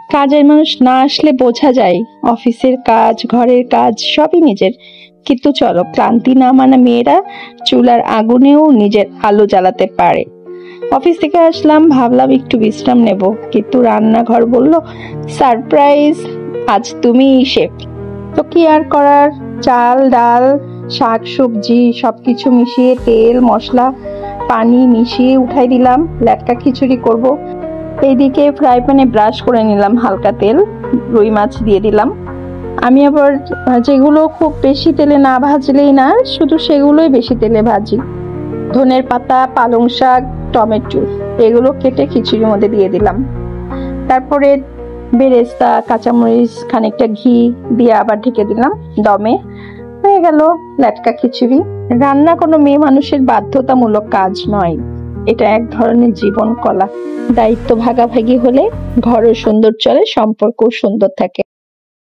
কাজের মানুষ না আসলে বোঝা যায় অফিসের কাজ, ঘরের কাজ সবই নিজের। কিন্তু চলো, ক্লান্তি না মানা মেয়েরা চুলার আগুনেও নিজের আলো জ্বালাতে পারে। অফিস থেকে আসলাম, ভাবলাম একটু বিশ্রাম নেব, কিন্তু রান্নাঘর বলল সারপ্রাইজ, আজ তুমিই শেফ। তো কি আর করার, চাল ডাল শাক সবজি সবকিছু মিশিয়ে তেল মশলা পানি মিশিয়ে উঠাই দিলাম, লেটকা খিচুড়ি করব। এইদিকে ফ্রাই প্যানে ব্রাশ করে নিলাম হালকা তেল, রুই মাছ দিয়ে দিলাম। আমি আবার যেগুলো খুব বেশি তেলে না ভাজলেই না, শুধু সেগুলোই বেশি তেলে ভাজি। ধনের পাতা, পালং শাক, টমেটো এগুলো কেটে খিচুড়ির মধ্যে দিয়ে দিলাম। তারপরে বেরেস্তা, কাঁচামরিচ, খানিকটা ঘি দিয়ে আবার ঢেকে দিলাম। দমে হয়ে গেল লেটকা খিচুড়ি। রান্না কোনো মেয়ে মানুষের বাধ্যতামূলক কাজ নয়, এটা এক ধরনের জীবন কলা। দায়িত্ব ভাগাভাগি হলে ঘরও সুন্দর চলে, সম্পর্কও সুন্দর থাকে।